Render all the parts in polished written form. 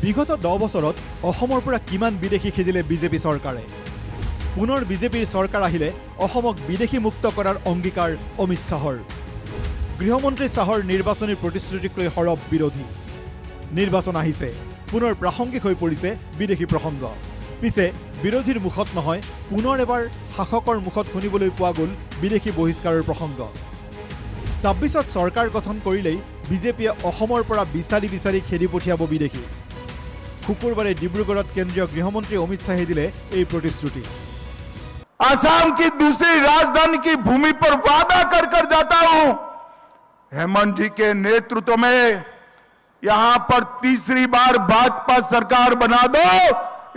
বিগত 10 বছৰত অসমৰ পৰা কিমান বিদেশী খেদিলে বিজেপি চৰকাৰে পুনৰ বিজেপিৰ চৰকাৰ আহিলে অসমক বিদেশী মুক্ত কৰাৰ অংগীকাৰ অমিত শাহৰ গৃহমন্ত্ৰী শাহৰ নিৰ্বাচনী প্ৰতিশ্ৰুতিক লৈ সৰব বিৰোধী নিৰ্বাচন আহিছে পুনৰ প্ৰাসংগিক হৈ পৰিছে বিদেশী প্ৰসংগ পিছে বিৰোধীৰ মুখত নহয় পুনৰ এবাৰ শাসকৰ মুখত শুনিবলৈ পোৱা গ'ল বিদেশী বহিষ্কাৰৰ প্ৰসংগ ২৬ত চৰকাৰ গঠন কৰিলেই বিজেপিয়ে অসমৰ পৰা বিচাৰি বিচাৰি খেদি পঠিয়াব বিদেশী শুকুৰবাৰে ডিব্ৰুগড়ত কেন্দ্ৰীয় গৃহমন্ত্ৰী অমিত শাহে দিলে এই প্ৰতিশ্ৰুতি आसाम की दूसरी राजधानी की भूमि पर वादा कर कर जाता हूं हेमंत जी के नेतृत्व में यहां पर तीसरी बार भाजपा सरकार बना दो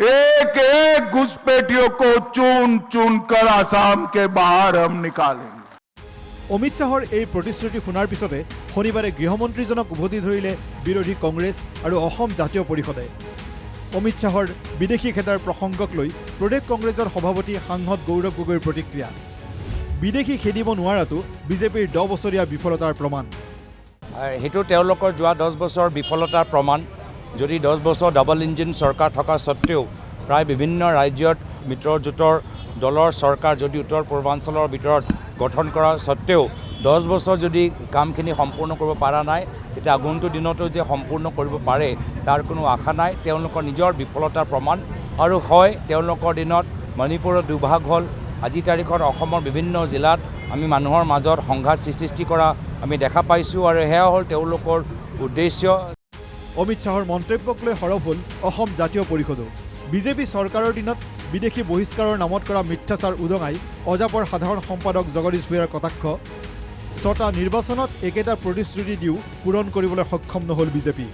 एक एक घुसपैठियों को चुन चुन कर आसाम के बाहर हम निकालेंगे অমিত শাহৰ এই প্ৰতিশ্ৰুতি শুনাৰ পিছতে শনিবাৰে গৃহমন্ত্ৰীজনক উভতি ধৰিলে বিৰোধী কংগ্ৰেছ আৰু অসম জাতীয় পৰিষদে অমিত শাহৰ বিদেশী খেদাৰ প্ৰসংগক লৈ প্ৰদেশ কংগ্ৰেছৰ সভাপতি সাংসদ গৌৰৱ গগৈৰ প্ৰতিক্ৰিয়া বিদেশী খেদিব নোৱাৰাটো বিজেপিৰ 10 বছৰীয়া বিফলতাৰ প্ৰমাণ হেতু তেওঁলোকৰ যোৱা 10 বছৰ বিফলতাৰ প্ৰমাণ যদি 10 বছৰ ডাবল ইঞ্জিন চৰকাৰ থকা সত্ত্বেও প্ৰায় বিভিন্ন ৰাজ্যত মিত্ৰজোঁটৰ দলৰ চৰকাৰ যদি উত্তৰ পূৰ্বাঞ্চলৰ ভিতৰত গঠন কৰা সত্ত্বেও 10 বছৰ যদি কামখিনি সম্পূৰ্ণ কৰিব পৰা নাই তেতিয়া আগন্তুক দিনতো যে সম্পূৰ্ণ কৰিব পাৰে তাৰ কোনো আশা নাই তেওঁলোকৰ নিজৰ বিফলতাৰ প্ৰমাণ আৰু হয় তেওঁলোকৰ দিনত মণিপুৰৰ দুভাগ হ'ল আজি তাৰিখত অসমৰ বিভিন্ন জিলাত আমি মানুহৰ মাজত সংঘাত সৃষ্টি কৰা আমি দেখা পাইছোঁ আৰু সেয়া হ'ল তেওঁলোকৰ উদ্দেশ্য অমিত শাহৰ মন্তব্যক লৈ সৰব হ'ল অসম জাতীয় পৰিষদো বিজেপি চৰকাৰৰ দিনত বিদেশী বহিষ্কাৰৰ নামত কৰা মিথ্যাচাৰ উদঙাই অজাপৰ সাধাৰণ সম্পাদক জগদীশ ভূঞাৰ কটাক্ষ ছটা নিৰ্বাচনত একেটা প্ৰতিশ্ৰুতি দিও পূৰণ কৰিবলৈ সক্ষম নহ'ল বিজেপি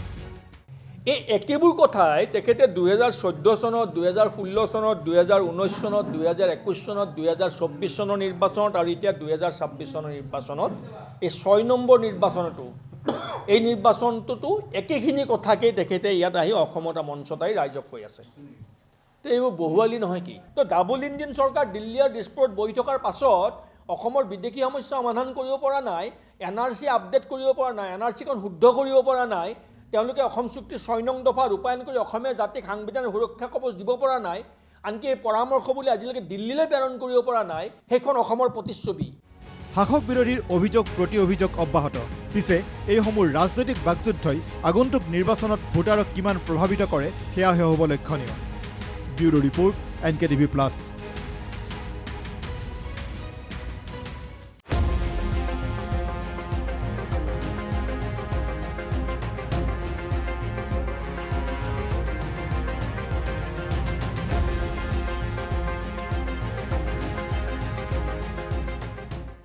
এই একেবোৰ কথাই তেখেতে 2014 চনত 2016 চনত 2019 চনত 2021 চনত 2024 চনৰ নিৰ্বাচনত আৰু এতিয়া 2026 চনৰ নিৰ্বাচনত এই 6 নম্বৰ নিৰ্বাচনতো এই নিৰ্বাচনটোতো একেখিনি কথাকেই তেখেতে ইয়াত আহি অসমত মঞ্চতাই ৰাইজক কৈ আছে তো এইবোৰ বহুৱালি নহয় কি তো ডাবল ইঞ্জিন চৰকাৰ দিল্লী আৰু দিছপুৰত বহি থকাৰ পাছত অসমৰ বিদেশী সমস্যা সমাধান কৰিব পৰা নাই এনআৰচি আপডেট কৰিব পৰা নাই এনআৰচিখন শুদ্ধ কৰিব পৰা নাই তেওঁলোকে অসম চুক্তিৰ 6 নং দফা ৰূপায়ণ কৰি অসমীয়া জাতিক সাংবিধানিক সুৰক্ষা কৱচ দিব পৰা নাই আনকি এই পৰামৰ্শ বুলি আজিলৈকে দিল্লীলৈ প্ৰেৰণ কৰিব পৰা নাই সেইখন অসমৰ প্ৰতিচ্ছবি শাসক বিৰোধীৰ অভিযোগ প্ৰতি অভিযোগ অব্যাহত পিছে এইসমূহ ৰাজনৈতিক বাকযুদ্ধই আগন্তুক নিৰ্বাচনত ভোটাৰক কিমান প্ৰভাৱিত কৰে সেয়াহে হ'ব লক্ষণীয় ব্যুৰো ৰিপৰ্ট NKTV+।